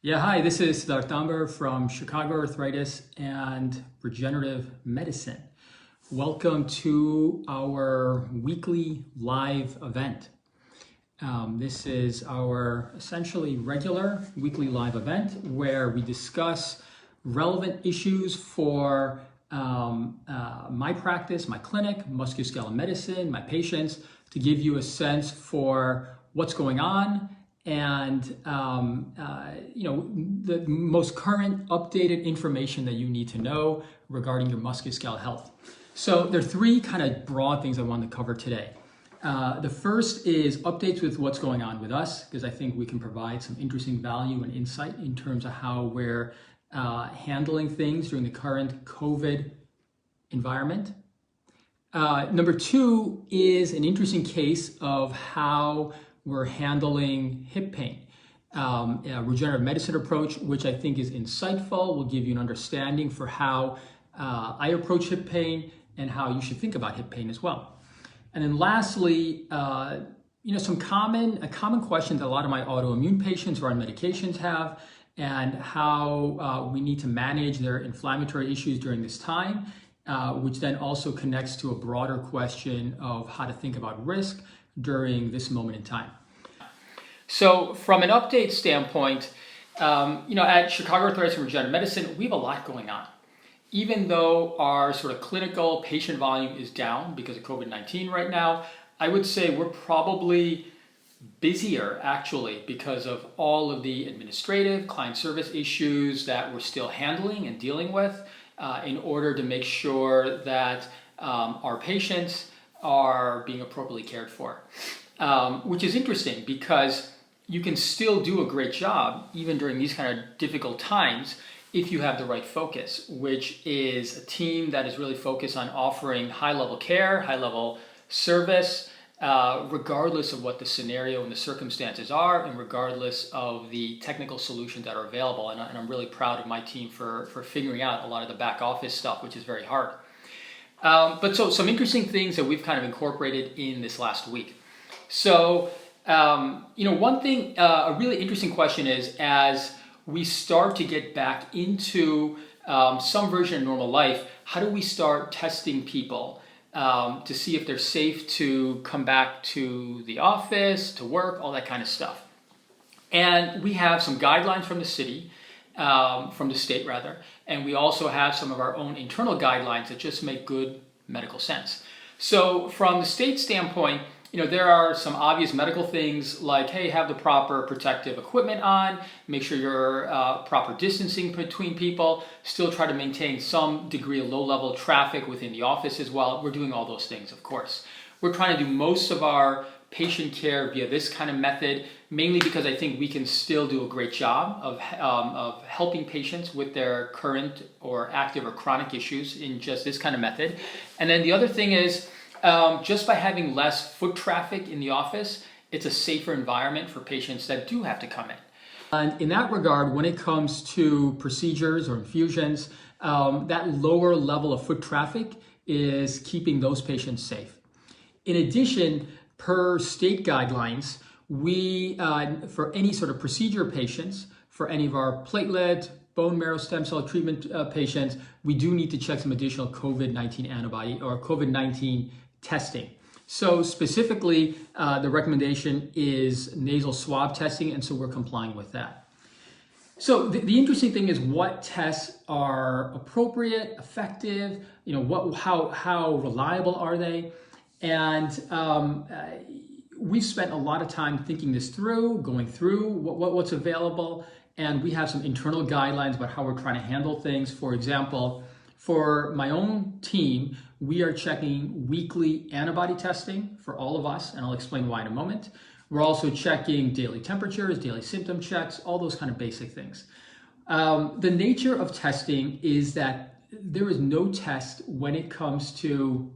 Yeah, hi, this is Siddharth Damber from Chicago Arthritis and Regenerative Medicine. Welcome to our weekly live event. This is our essentially regular weekly live event where we discuss relevant issues for my practice, my clinic, musculoskeletal medicine, my patients, to give you a sense for what's going on and the most current updated information that you need to know regarding your musculoskeletal health. So there are three kind of broad things I want to cover today. The first is updates with what's going on with us, because I think we can provide some interesting value and insight in terms of how we're handling things during the current COVID environment. Number two is an interesting case of how we're handling hip pain. A regenerative medicine approach, which I think is insightful, will give you an understanding for how I approach hip pain and how you should think about hip pain as well. And then lastly, some common questions that a lot of my autoimmune patients who are on medications have, and how we need to manage their inflammatory issues during this time, which then also connects to a broader question of how to think about risk during this moment in time. So from an update standpoint, at Chicago Arthritis and Regenerative Medicine, we have a lot going on. Even though our sort of clinical patient volume is down because of COVID-19 right now, I would say we're probably busier actually because of all of the administrative client service issues that we're still handling and dealing with in order to make sure that our patients are being appropriately cared for, which is interesting because you can still do a great job even during these kind of difficult times if you have the right focus, which is a team that is really focused on offering high-level care, high-level service, regardless of what the scenario and the circumstances are, and regardless of the technical solutions that are available. And I'm really proud of my team for figuring out a lot of the back office stuff, which is very hard. But some interesting things that we've kind of incorporated in this last week. So, one thing, a really interesting question is, as we start to get back into some version of normal life, how do we start testing people to see if they're safe to come back to the office, to work, all that kind of stuff? And we have some guidelines from the city, from the state rather, and we also have some of our own internal guidelines that just make good medical sense. So from the state standpoint, there are some obvious medical things like, hey, have the proper protective equipment on, make sure you're proper distancing between people, still try to maintain some degree of low-level traffic within the office as well. We're doing all those things, of course. We're trying to do most of our patient care via this kind of method, mainly because I think we can still do a great job of helping patients with their current or active or chronic issues in just this kind of method. And then the other thing is, just by having less foot traffic in the office, it's a safer environment for patients that do have to come in. And in that regard, when it comes to procedures or infusions, that lower level of foot traffic is keeping those patients safe. In addition, per state guidelines, we, for any sort of procedure patients, for any of our platelet, bone marrow stem cell treatment patients, we do need to check some additional COVID-19 antibody or COVID-19 testing. So specifically, the recommendation is nasal swab testing, and so we're complying with that. So the interesting thing is what tests are appropriate, effective, how reliable are they? And we've spent a lot of time thinking this through, going through what's available, and we have some internal guidelines about how we're trying to handle things. For example, for my own team, we are checking weekly antibody testing for all of us, and I'll explain why in a moment. We're also checking daily temperatures, daily symptom checks, all those kind of basic things. The nature of testing is that there is no test when it comes to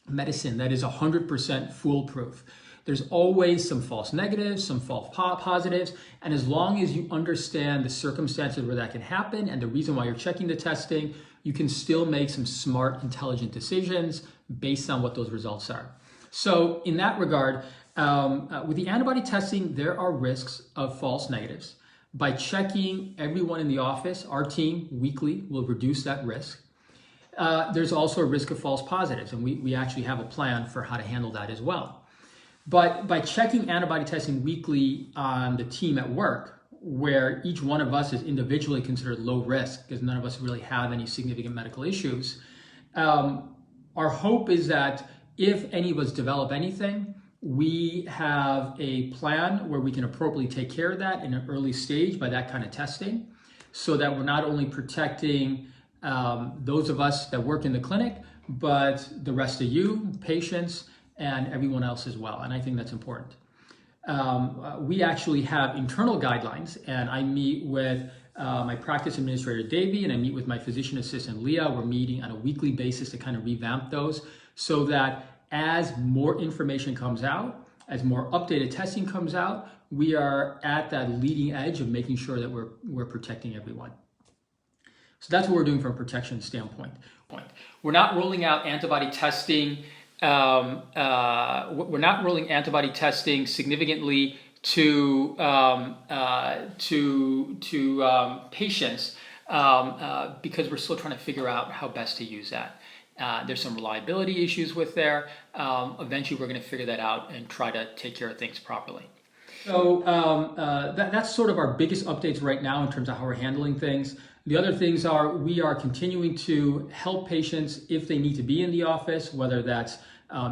medicine that is 100% foolproof. There's always some false negatives, some false positives, and as long as you understand the circumstances where that can happen and the reason why you're checking the testing, you can still make some smart, intelligent decisions based on what those results are. So in that regard, with the antibody testing, there are risks of false negatives, by checking everyone in the office, our team weekly will reduce that risk. There's also a risk of false positives, and we actually have a plan for how to handle that as well. But by checking antibody testing weekly on the team at work, where each one of us is individually considered low risk because none of us really have any significant medical issues, our hope is that if any of us develop anything, we have a plan where we can appropriately take care of that in an early stage by that kind of testing, so that we're not only protecting those of us that work in the clinic, but the rest of you, patients, and everyone else as well. And I think that's important. We actually have internal guidelines, and I meet with my practice administrator, Davey, and I meet with my physician assistant, Leah. We're meeting on a weekly basis to kind of revamp those so that as more information comes out, as more updated testing comes out, we are at that leading edge of making sure that we're protecting everyone. So that's what we're doing from a protection standpoint. We're not rolling out antibody testing. We're not rolling antibody testing significantly to patients because we're still trying to figure out how best to use that. There's some reliability issues with there. Eventually, we're going to figure that out and try to take care of things properly. So that's sort of our biggest updates right now in terms of how we're handling things. The other things are we are continuing to help patients if they need to be in the office, whether that's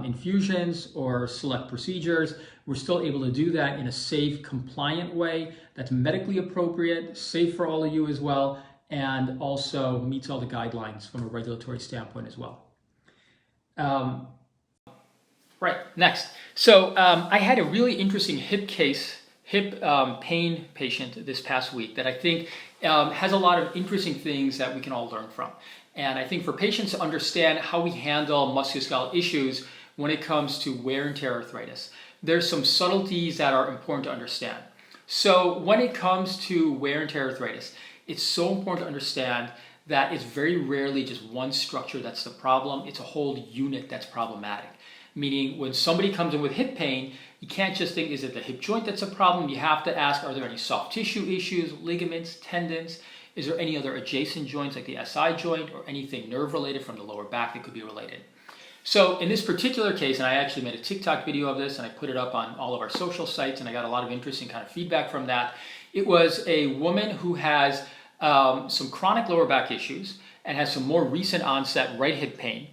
infusions or select procedures. We're still able to do that in a safe, compliant way that's medically appropriate, safe for all of you as well, and also meets all the guidelines from a regulatory standpoint as well. Right, next. So I had a really interesting hip pain patient this past week that I think has a lot of interesting things that we can all learn from. And I think for patients to understand how we handle musculoskeletal issues when it comes to wear and tear arthritis, there's some subtleties that are important to understand. So when it comes to wear and tear arthritis, it's so important to understand that it's very rarely just one structure that's the problem. It's a whole unit that's problematic. Meaning when somebody comes in with hip pain, you can't just think, is it the hip joint that's a problem? You have to ask, are there any soft tissue issues, ligaments, tendons? Is there any other adjacent joints like the SI joint or anything nerve related from the lower back that could be related? So in this particular case, and I actually made a TikTok video of this and I put it up on all of our social sites and I got a lot of interesting kind of feedback from that. It was a woman who has some chronic lower back issues and has some more recent onset right hip pain.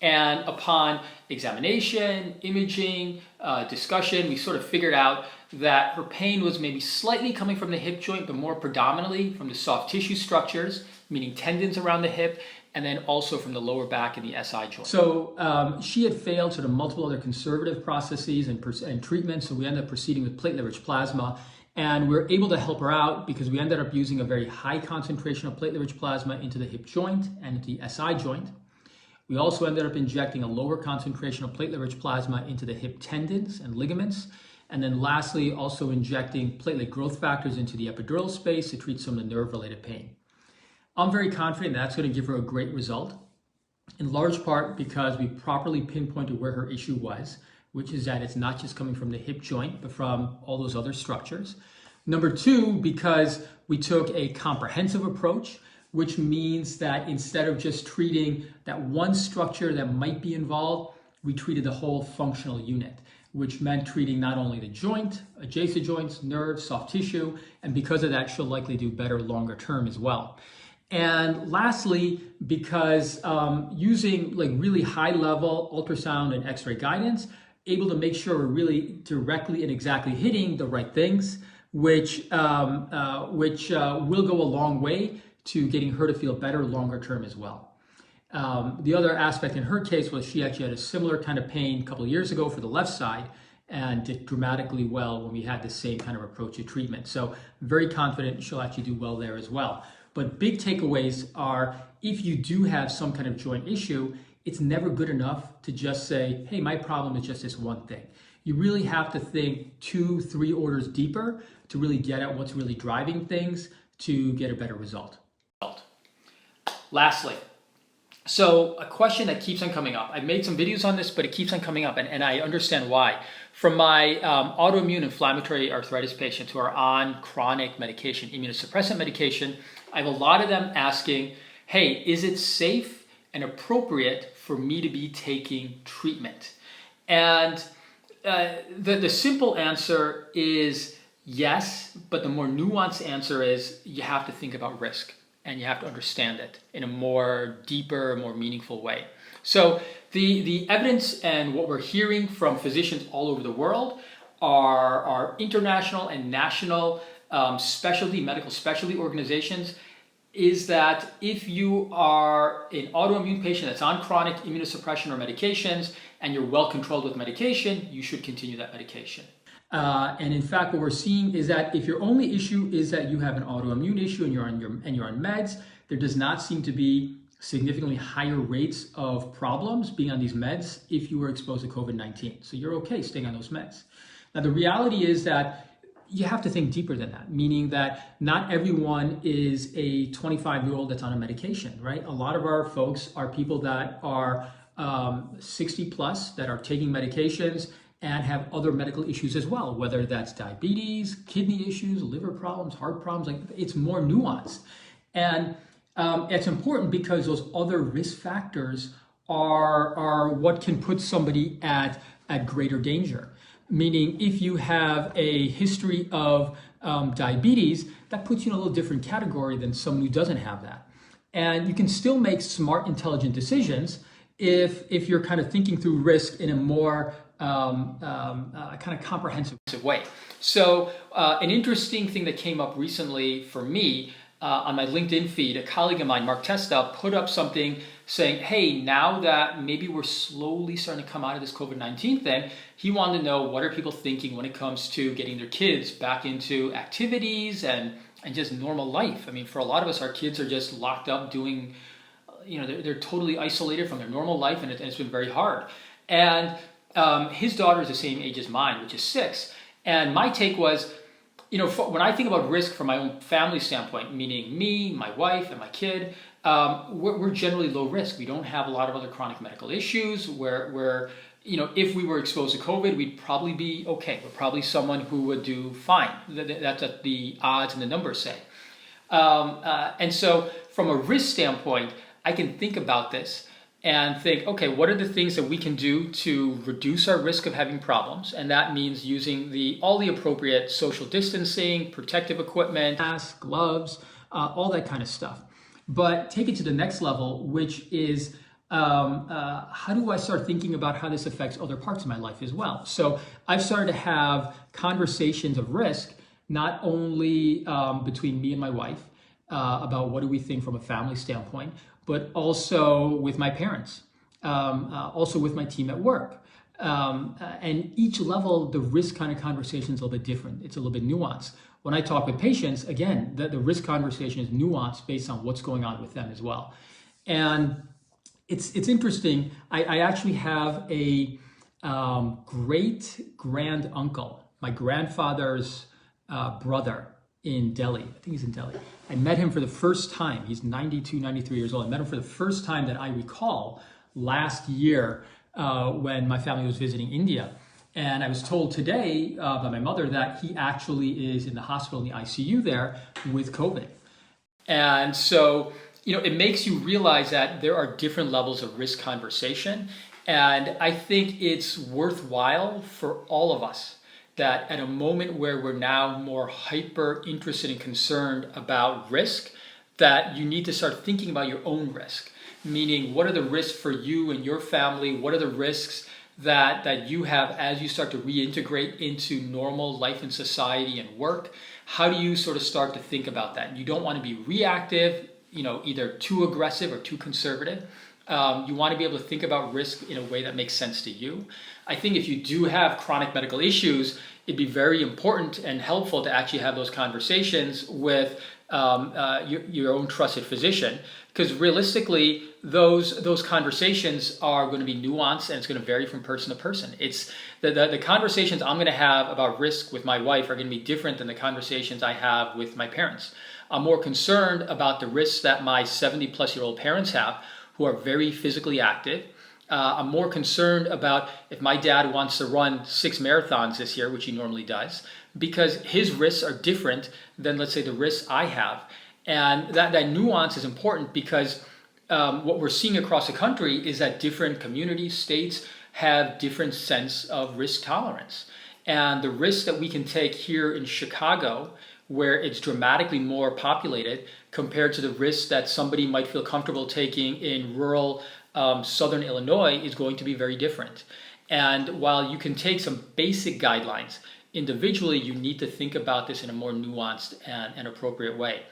And upon examination, imaging, discussion, we sort of figured out that her pain was maybe slightly coming from the hip joint, but more predominantly from the soft tissue structures, meaning tendons around the hip, and then also from the lower back and the SI joint. So she had failed sort of multiple other conservative processes and treatments, so we ended up proceeding with platelet-rich plasma. And we were able to help her out because we ended up using a very high concentration of platelet-rich plasma into the hip joint and into the SI joint. We also ended up injecting a lower concentration of platelet-rich plasma into the hip tendons and ligaments. And then lastly, also injecting platelet growth factors into the epidural space to treat some of the nerve-related pain. I'm very confident that's going to give her a great result, in large part because we properly pinpointed where her issue was, which is that it's not just coming from the hip joint, but from all those other structures. Number two, because we took a comprehensive approach, which means that instead of just treating that one structure that might be involved, we treated the whole functional unit, which meant treating not only the joint, adjacent joints, nerves, soft tissue, and because of that, she'll likely do better longer term as well. And lastly, because using like really high level ultrasound and x-ray guidance, able to make sure we're really directly and exactly hitting the right things, which will go a long way to getting her to feel better longer term as well. The other aspect in her case was she actually had a similar kind of pain a couple of years ago for the left side and did dramatically well when we had the same kind of approach to treatment. So very confident she'll actually do well there as well. But big takeaways are if you do have some kind of joint issue, it's never good enough to just say, hey, my problem is just this one thing. You really have to think 2-3 orders deeper to really get at what's really driving things to get a better result. Lastly, So a question that keeps on coming up. I've made some videos on this, but it keeps on coming up, and I understand why. From my autoimmune inflammatory arthritis patients who are on chronic medication, immunosuppressant medication, I have a lot of them asking, hey, is it safe and appropriate for me to be taking treatment? And the simple answer is yes, but the more nuanced answer is you have to think about risk and you have to understand it in a more deeper, more meaningful way. So the evidence and what we're hearing from physicians all over the world are international and national medical specialty organizations is that if you are an autoimmune patient that's on chronic immunosuppression or medications and you're well controlled with medication, you should continue that medication. And in fact, what we're seeing is that if your only issue is that you have an autoimmune issue and you're on meds, there does not seem to be significantly higher rates of problems being on these meds if you were exposed to COVID-19. So you're okay staying on those meds. Now, the reality is that you have to think deeper than that, meaning that not everyone is a 25-year-old that's on a medication, right? A lot of our folks are people that are 60 plus that are taking medications and have other medical issues as well, whether that's diabetes, kidney issues, liver problems, heart problems. Like, it's more nuanced. And it's important because those other risk factors are what can put somebody at greater danger. Meaning, if you have a history of diabetes, that puts you in a little different category than someone who doesn't have that. And you can still make smart, intelligent decisions if you're kind of thinking through risk in a more kind of comprehensive way. So an interesting thing that came up recently for me on my LinkedIn feed, a colleague of mine, Mark Testa, put up something saying, hey, now that maybe we're slowly starting to come out of this COVID-19 thing, he wanted to know what are people thinking when it comes to getting their kids back into activities and just normal life. I mean, for a lot of us, our kids are just locked up doing, they're totally isolated from their normal life, and it's been very hard. And his daughter is the same age as mine, which is 6. And my take was, when I think about risk from my own family standpoint, meaning me, my wife, and my kid, we're generally low risk. We don't have a lot of other chronic medical issues where if we were exposed to COVID, we'd probably be okay. We're probably someone who would do fine. That's what the odds and the numbers say. And so from a risk standpoint, I can think about this and think, okay, what are the things that we can do to reduce our risk of having problems? And that means using all the appropriate social distancing, protective equipment, masks, gloves, all that kind of stuff. But take it to the next level, which is how do I start thinking about how this affects other parts of my life as well? So I've started to have conversations of risk, not only between me and my wife, about what do we think from a family standpoint, but also with my parents, also with my team at work. And each level, the risk kind of conversation is a little bit different. It's a little bit nuanced. When I talk with patients, again, the risk conversation is nuanced based on what's going on with them as well. And it's interesting. I actually have a great grand uncle, my grandfather's brother, in Delhi. I think he's in Delhi. I met him for the first time. He's 92, 93 years old. I met him for the first time that I recall last year when my family was visiting India. And I was told today by my mother that he actually is in the hospital in the ICU there with COVID. And so, it makes you realize that there are different levels of risk conversation. And I think it's worthwhile for all of us that at a moment where we're now more hyper interested and concerned about risk, that you need to start thinking about your own risk. Meaning, what are the risks for you and your family? What are the risks that you have as you start to reintegrate into normal life and society and work? How do you sort of start to think about that? You don't want to be reactive, either too aggressive or too conservative. You want to be able to think about risk in a way that makes sense to you. I think if you do have chronic medical issues, it'd be very important and helpful to actually have those conversations with your own trusted physician, because realistically, those conversations are going to be nuanced and it's going to vary from person to person. It's the conversations I'm going to have about risk with my wife are going to be different than the conversations I have with my parents. I'm more concerned about the risks that my 70-plus-year-old parents have, who are very physically active. I'm more concerned about if my dad wants to run 6 marathons this year, which he normally does, because his risks are different than, let's say, the risks I have. And that nuance is important because what we're seeing across the country is that different communities, states have different sense of risk tolerance. And the risks that we can take here in Chicago, where it's dramatically more populated, compared to the risks that somebody might feel comfortable taking in rural Southern Illinois, is going to be very different. And while you can take some basic guidelines, individually you need to think about this in a more nuanced and appropriate way.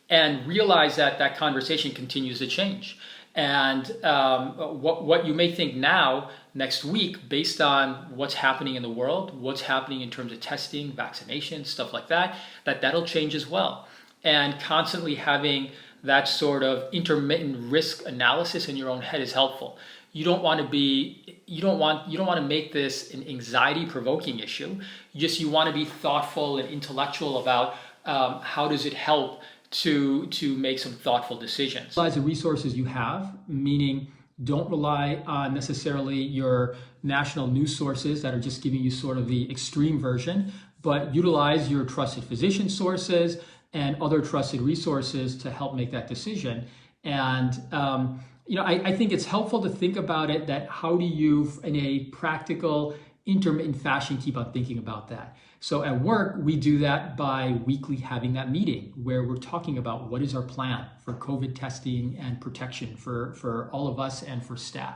And realize that conversation continues to change. And what you may think now, next week, based on what's happening in the world, what's happening in terms of testing, vaccination, stuff like that, that'll change as well. And constantly having that sort of intermittent risk analysis in your own head is helpful. You don't want to make this an anxiety-provoking issue. You want to be thoughtful and intellectual about how does it help to make some thoughtful decisions. Utilize the resources you have, meaning don't rely on necessarily your national news sources that are just giving you sort of the extreme version, but utilize your trusted physician sources and other trusted resources to help make that decision. And I think it's helpful to think about it that how do you, in a practical, intermittent fashion, keep on thinking about that. So at work, we do that by weekly having that meeting where we're talking about what is our plan for COVID testing and protection for all of us and for staff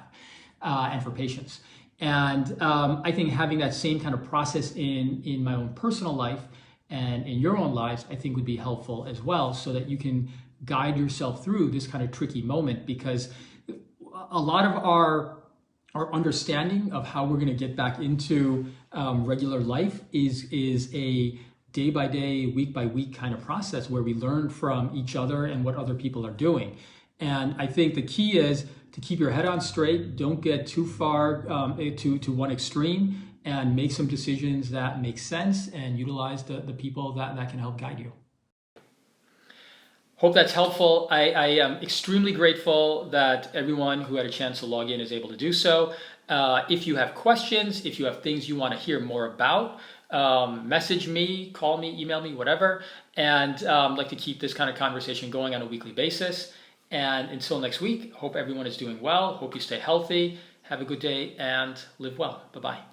and for patients. And I think having that same kind of process in my own personal life and in your own lives, I think would be helpful as well, so that you can guide yourself through this kind of tricky moment, because a lot of our understanding of how we're going to get back into regular life is a day-by-day, week-by-week kind of process where we learn from each other and what other people are doing. And I think the key is to keep your head on straight, don't get too far to one extreme, and make some decisions that make sense and utilize the people that can help guide you. Hope that's helpful. I am extremely grateful that everyone who had a chance to log in is able to do so. If you have questions, if you have things you want to hear more about, message me, call me, email me, whatever. And I'd like to keep this kind of conversation going on a weekly basis. And until next week, hope everyone is doing well. Hope you stay healthy. Have a good day and live well. Bye-bye.